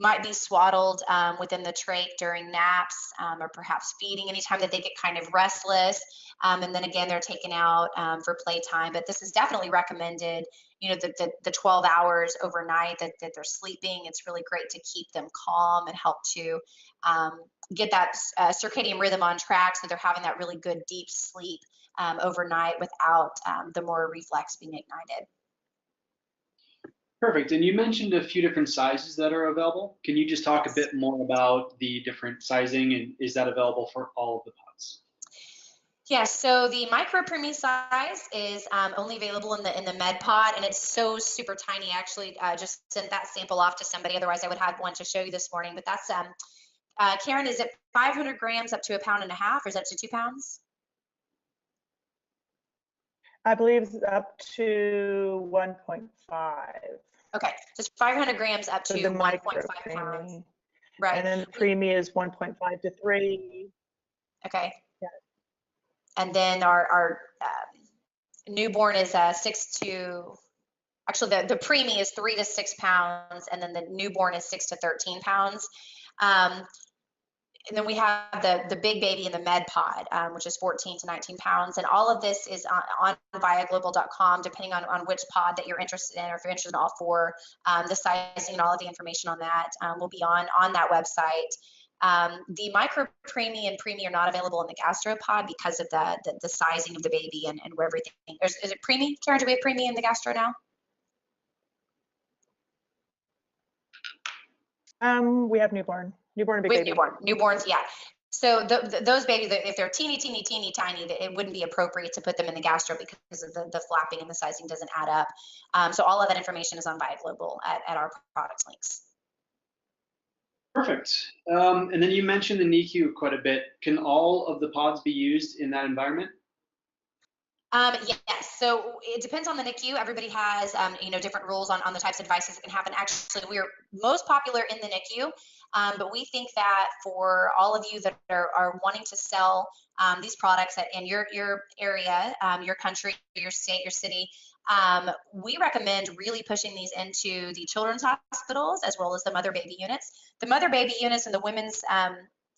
might be swaddled within the trach during naps or perhaps feeding anytime that they get kind of restless. And then again, they're taken out for playtime. But this is definitely recommended, you know, the 12 hours overnight that they're sleeping. It's really great to keep them calm and help to get that circadian rhythm on track so they're having that really good deep sleep overnight without the motor reflex being ignited. Perfect. And you mentioned a few different sizes that are available. Can you just talk a bit more about the different sizing, and is that available for all of the pods? Yes, so the micro preemie size is only available in the med pod, and it's so super tiny. I actually just sent that sample off to somebody. Otherwise, I would have one to show you this morning. But that's Karen, is it 500 grams up to 1.5 pounds, or is that to 2 pounds? I believe it's up to 1.5. Okay, so it's 500 grams up to 1.5 pounds. Right. And then the preemie is 1.5 to 3. Okay. Yeah. And then our newborn is 6 to, actually the preemie is 3 to 6 pounds, and then the newborn is 6 to 13 pounds. And then we have the big baby in the med pod, which is 14 to 19 pounds. And all of this is on viaglobal.com, depending on which pod that you're interested in, or if you're interested in all four. The sizing and all of the information on that will be on that website. The micro preemie and preemie are not available in the gastropod because of the sizing of the baby and where everything is. Is it preemie? Karen, do we have preemie in the gastro now? We have newborn. Newborn and big baby. Newborns, yeah. So those babies, if they're teeny tiny, it wouldn't be appropriate to put them in the gastro because of the flapping and the sizing doesn't add up. So all of that information is on Via Global at our products links. Perfect. And then you mentioned the NICU quite a bit. Can all of the pods be used in that environment? Yes, so it depends on the NICU. Everybody has, different rules on the types of devices that can happen. Actually, we're most popular in the NICU, but we think that for all of you that are wanting to sell these products in your area, your country, your state, your city, we recommend really pushing these into the children's hospitals as well as the mother baby units. The mother baby units and the women's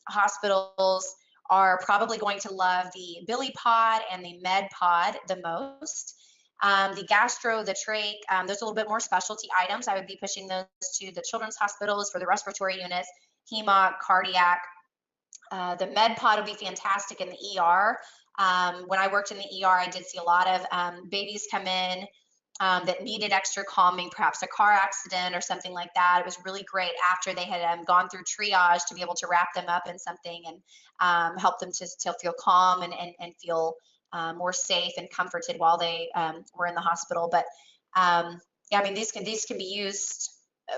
hospitals are probably going to love the Billy pod and the med pod the most. The gastro, the trach, those are a little bit more specialty items. I would be pushing those to the children's hospitals for the respiratory units, hemo, cardiac. The med pod would be fantastic in the ER. When I worked in the ER, I did see a lot of babies come in that needed extra calming, perhaps a car accident or something like that. It was really great after they had gone through triage to be able to wrap them up in something and help them to feel calm and feel more safe and comforted while they were in the hospital. But yeah, I mean, these can be used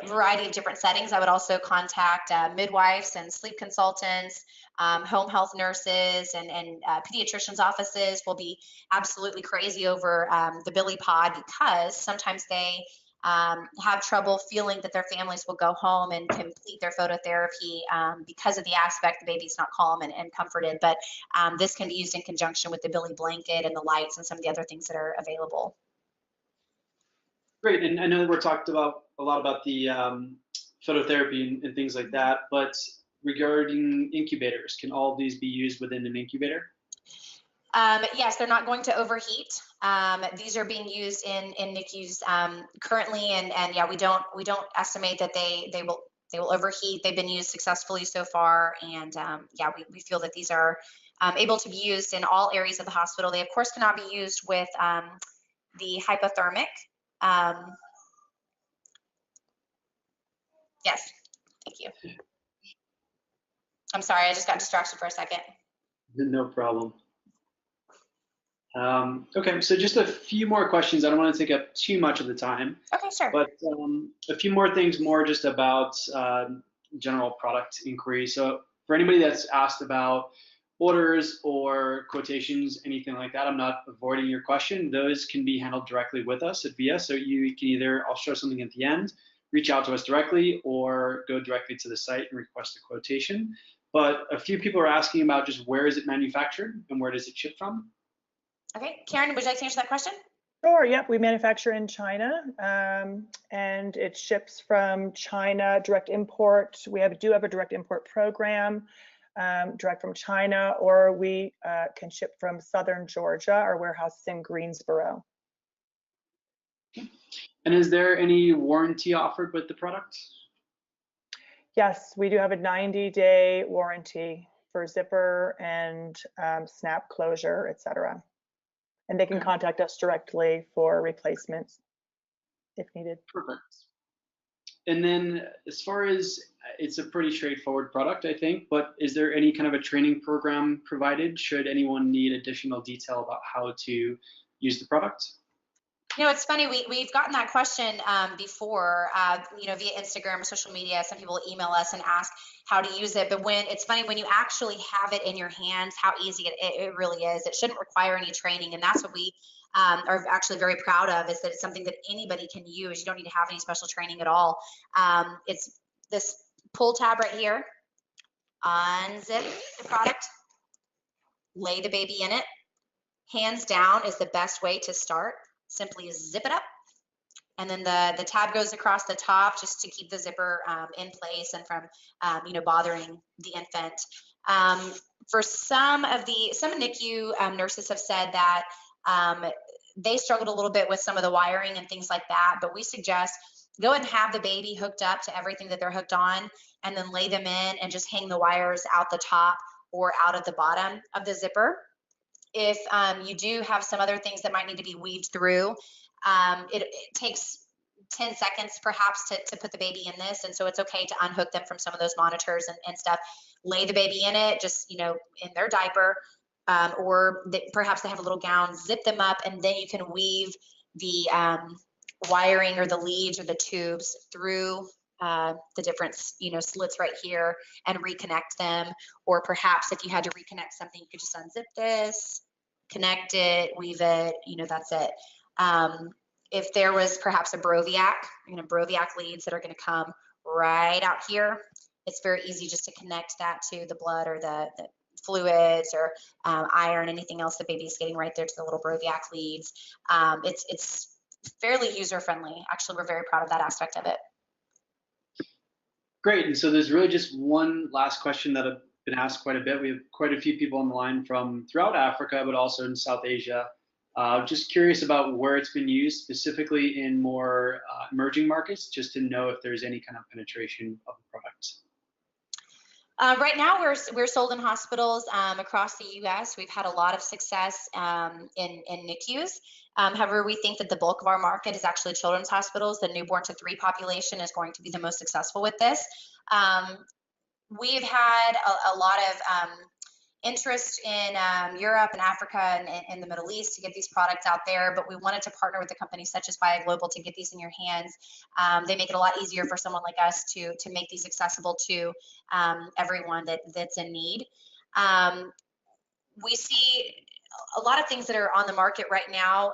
a variety of different settings. I would also contact midwives and sleep consultants, home health nurses, and pediatricians' offices will be absolutely crazy over the Billy pod because sometimes they have trouble feeling that their families will go home and complete their phototherapy because of the aspect the baby's not calm and comforted. But this can be used in conjunction with the Billy blanket and the lights and some of the other things that are available. Great, and I know we're talked about a lot about the phototherapy and things like that, but regarding incubators, can all of these be used within an incubator? Yes, they're not going to overheat. These are being used in NICUs currently, and yeah, we don't estimate that they will overheat. They've been used successfully so far, and yeah, we feel that these are able to be used in all areas of the hospital. They of course cannot be used with the hypothermic. Yes, thank you. I'm sorry, I just got distracted for a second. No problem. Okay, so just a few more questions. I don't want to take up too much of the time. Okay, sure. But a few more things more just about general product inquiry. So for anybody that's asked about orders or quotations, anything like that, I'm not avoiding your question. Those can be handled directly with us at VIA. So you can either, I'll show something at the end, reach out to us directly or go directly to the site and request a quotation. But a few people are asking about just where is it manufactured and where does it ship from? Okay, Karen, would you like to answer that question? Sure, yep, we manufacture in China, and it ships from China, direct import. We do have a direct import program, direct from China, or we can ship from southern Georgia. Our warehouse is in Greensboro. And is there any warranty offered with the product? Yes, we do have a 90-day warranty for zipper and snap closure, etc. And they can contact us directly for replacements if needed. Perfect. And then as far as, it's a pretty straightforward product, I think, but is there any kind of a training program provided should anyone need additional detail about how to use the product? You know, it's funny, we've gotten that question before, you know, via Instagram or social media. Some people email us and ask how to use it, but it's funny when you actually have it in your hands, how easy it really is. It shouldn't require any training, and that's what we are actually very proud of, is that it's something that anybody can use. You don't need to have any special training at all. It's this pull tab right here. Unzip the product, lay the baby in it. Hands down is the best way to start. Simply zip it up, and then the tab goes across the top just to keep the zipper in place and from you know, bothering the infant. For some NICU nurses have said that they struggled a little bit with some of the wiring and things like that, but we suggest go ahead and have the baby hooked up to everything that they're hooked on, and then lay them in and just hang the wires out the top or out of the bottom of the zipper. If you do have some other things that might need to be weaved through, it takes 10 seconds perhaps to put the baby in this, and so it's okay to unhook them from some of those monitors and stuff. Lay the baby in it, just, you know, in their diaper, or perhaps they have a little gown. Zip them up, and then you can weave the wiring or the leads or the tubes through the different, you know, slits right here and reconnect them. Or perhaps if you had to reconnect something, you could just unzip this, connect it, weave it, you know, that's it. If there was perhaps a Broviac, you know, Broviac leads that are going to come right out here, it's very easy just to connect that to the blood or the fluids or iron, anything else the baby's getting right there to the little Broviac leads. It's fairly user friendly. Actually, we're very proud of that aspect of it. Great, and so there's really just one last question that I've been asked quite a bit. We have quite a few people on the line from throughout Africa, but also in South Asia. Just curious about where it's been used, specifically in more emerging markets, just to know if there's any kind of penetration of the product. Right now, we're sold in hospitals across the U.S. We've had a lot of success in NICUs. However, we think that the bulk of our market is actually children's hospitals. The newborn to 3 population is going to be the most successful with this. We've had a lot of interest in Europe and Africa and in the Middle East to get these products out there, but we wanted to partner with a company such as Via Global to get these in your hands. They make it a lot easier for someone like us to make these accessible to everyone that's in need. We see a lot of things that are on the market right now.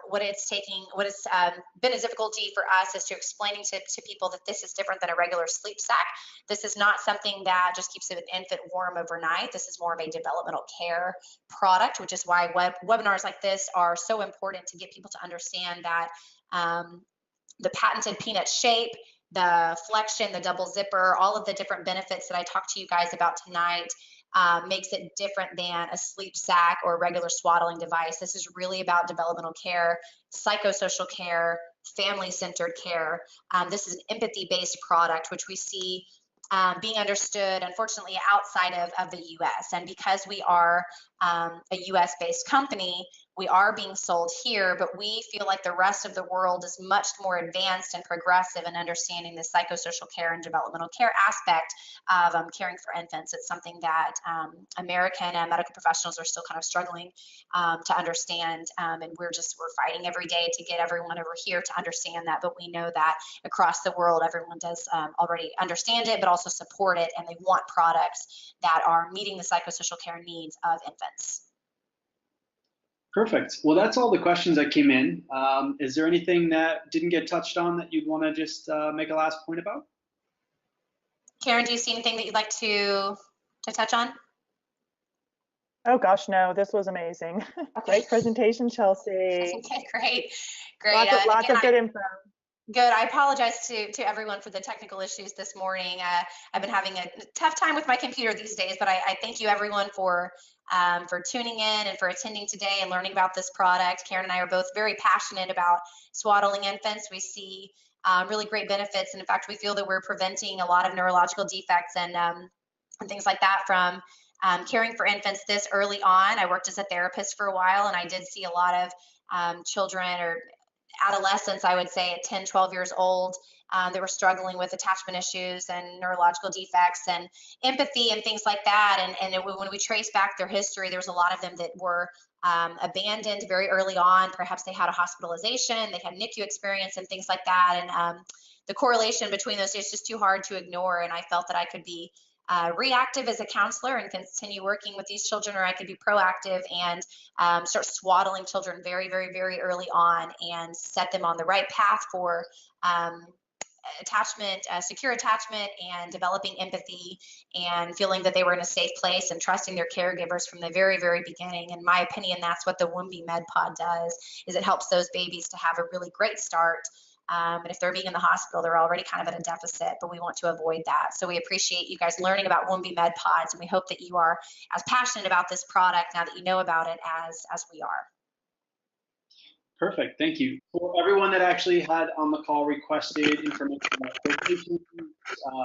What it's been a difficulty for us is to explaining to people that this is different than a regular sleep sack. This is not something that just keeps an infant warm overnight. This is more of a developmental care product, which is why webinars like this are so important, to get people to understand that the patented peanut shape, the flexion, the double zipper, all of the different benefits that I talked to you guys about tonight makes it different than a sleep sack or a regular swaddling device. This is really about developmental care, psychosocial care, family-centered care. This is an empathy-based product, which we see being understood, unfortunately, outside of the U.S. And because we are a U.S.-based company, we are being sold here, but we feel like the rest of the world is much more advanced and progressive in understanding the psychosocial care and developmental care aspect of caring for infants. It's something that American medical professionals are still kind of struggling to understand, and we're fighting every day to get everyone over here to understand that. But we know that across the world, everyone does already understand it, but also support it, and they want products that are meeting the psychosocial care needs of infants. Perfect. Well, that's all the questions that came in. Is there anything that didn't get touched on that you'd want to just make a last point about? Karen, do you see anything that you'd like to touch on? Oh gosh, no, this was amazing. Great presentation, Chelsea. Okay, great. Lots of good info. Good. I apologize to everyone for the technical issues this morning. I've been having a tough time with my computer these days, but I thank you everyone for tuning in and for attending today and learning about this product. Karen and I are both very passionate about swaddling infants. We see really great benefits, and in fact, we feel that we're preventing a lot of neurological defects and things like that from caring for infants this early on. I worked as a therapist for a while, and I did see a lot of children or adolescents, I would say at 10, 12 years old, they were struggling with attachment issues and neurological defects and empathy and things like that. And when we trace back their history, there's a lot of them that were abandoned very early on. Perhaps they had a hospitalization, they had NICU experience and things like that. And the correlation between those is just too hard to ignore. And I felt that I could be reactive as a counselor and continue working with these children, or I could be proactive and start swaddling children very, very, very early on and set them on the right path for attachment, secure attachment, and developing empathy and feeling that they were in a safe place and trusting their caregivers from the very, very beginning. In my opinion, that's what the Woombie Med Pod does, is it helps those babies to have a really great start. And if they're being in the hospital, they're already kind of at a deficit, but we want to avoid that. So we appreciate you guys learning about Woombie Med Pods, and we hope that you are as passionate about this product now that you know about it as we are. Perfect. Thank you. For everyone that actually had on the call requested information about quotations,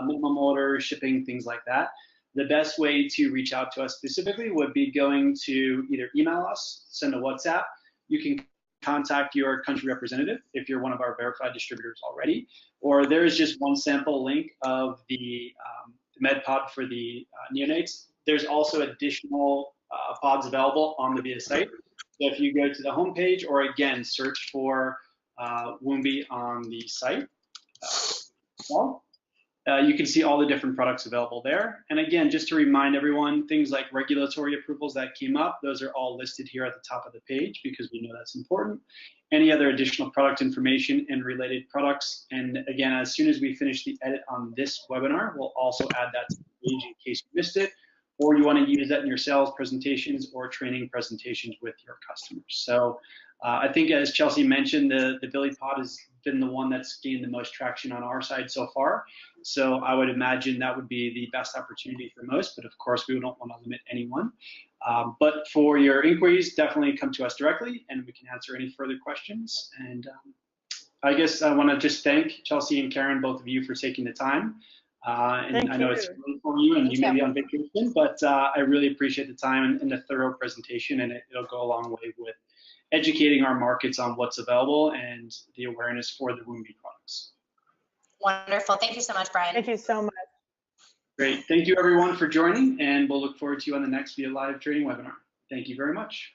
minimum order, shipping, things like that, the best way to reach out to us specifically would be going to either email us, send a WhatsApp. You can contact your country representative if you're one of our verified distributors already, or there's just one sample link of the med pod for the neonates. There's also additional pods available on the VIA site. So if you go to the homepage, or again, search for Woombie on the site, you can see all the different products available there. And again, just to remind everyone, things like regulatory approvals that came up, those are all listed here at the top of the page because we know that's important. Any other additional product information and related products. And again, as soon as we finish the edit on this webinar, we'll also add that to the page in case you missed it, or you want to use that in your sales presentations or training presentations with your customers. So I think, as Chelsea mentioned, the Billy Pod has been the one that's gained the most traction on our side so far. So I would imagine that would be the best opportunity for most, but of course we don't want to limit anyone. But for your inquiries, definitely come to us directly and we can answer any further questions. And I guess I want to just thank Chelsea and Karen, both of you, for taking the time. And I know it's early for you and you may be on vacation, but I really appreciate the time and the thorough presentation, and it'll go a long way with educating our markets on what's available and the awareness for the Woombie products. Wonderful. Thank you so much, Brian. Thank you so much. Great. Thank you everyone for joining, and we'll look forward to you on the next VIA Live training webinar. Thank you very much.